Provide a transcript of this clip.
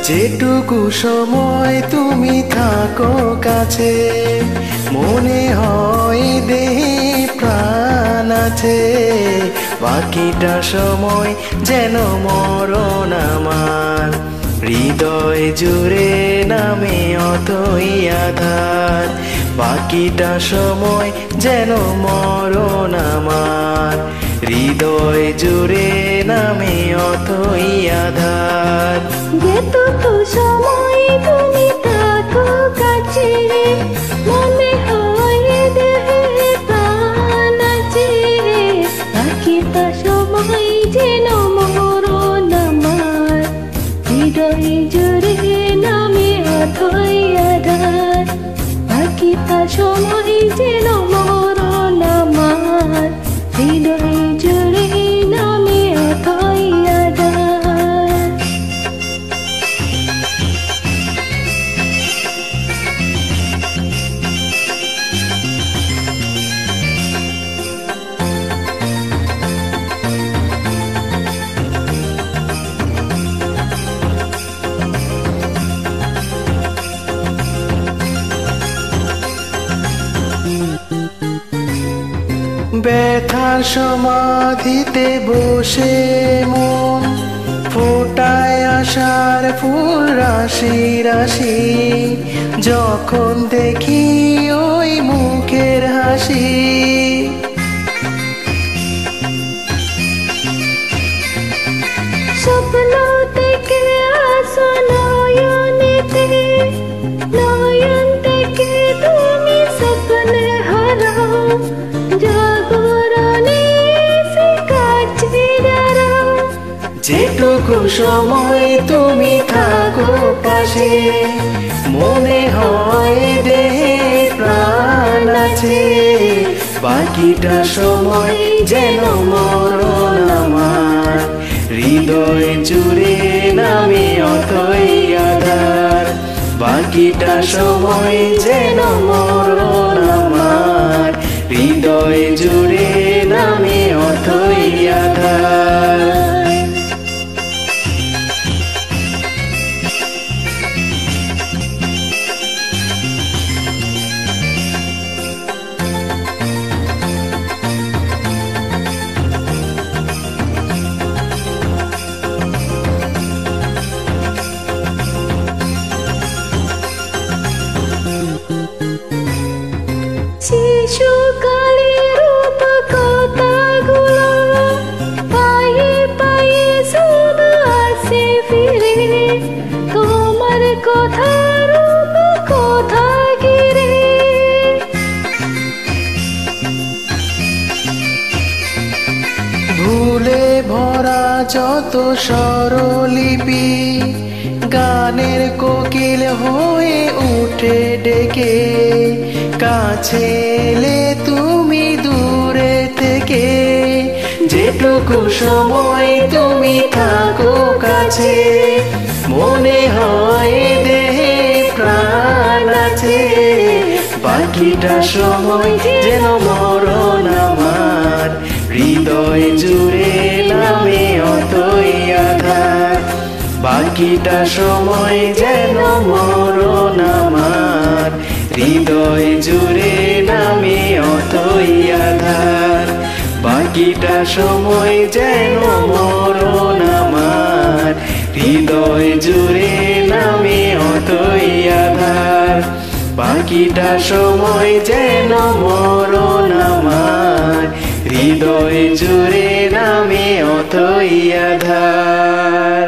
যেটুকু সময় তুমি থাকো কাছে, মনে হয় দেহে প্রাণ আছে। বাকিটা সময় যেন মরণ আমার, হৃদয় জুড়ে নামে অতই আধার। বাকিটা সময় যেন মরণ আমার, হৃদয় জুড়ে নামে অতই আধার। যেটুকু সময় তুমি থাকো কাছে, মনে হয় দেহে প্রাণ আছে। বাকিটা সময় যেন মরণ আমার, হৃদয় জুড়ে নামে অথই আধার। বাকিটা সময় যেন মরণ আমার, হৃদয় জুড়ে নামে অথই আধার। ব্যথার সমাধিতে বসে মন ফোটায় আশার ফুল রাশি রাশি। যখন দেখি ওই মুখের হাসি, স্বপ্ন থেকে আসো নয়নেতে, নয়ন থেকে তুমি স্বপ্নে হারাও। জাগরণে এসে কাছে দাঁড়াও। যেটুকু সময় তুমি থাকো পাশে, মনে হয় দেহে প্রাণ আছে। বাকিটা সময় যেন মরণ আমার, হৃদয় জুড়ে নামে অথই আধার। বাকিটা সময় যেন মরণ আমার, হৃদয় জুড়ে নামে অথই আধার। শিশুকালের রূপকথাগুলো পায়ে পায়ে শুধু আসে ফিরে, তোমার কথার কথা ঘিরে। ভুলে ভরা যত স্বরলিপি, গানের কোকিল হয়ে উঠে ডেকে। কাছে এলে তুমি দূরে থেকে, যেটুকু সময় তুমি থাকো কাছে, মনে হয় দেহে প্রাণ আছে। বাকিটা সময় যেন মরণ আমার, হৃদয় জুড়ে নামে অতই আধার। বাকিটা সময় যেন মরণ আমার, হৃদয় জুড়ে নামে অতই আধার। বাকিটা সময় যেন মরণ আমার, হৃদয় জুড়ে নামে অতই আধার। বাকিটা সময় যেন মরণ আমার, হৃদয় জুড়ে নামে অতই আধার।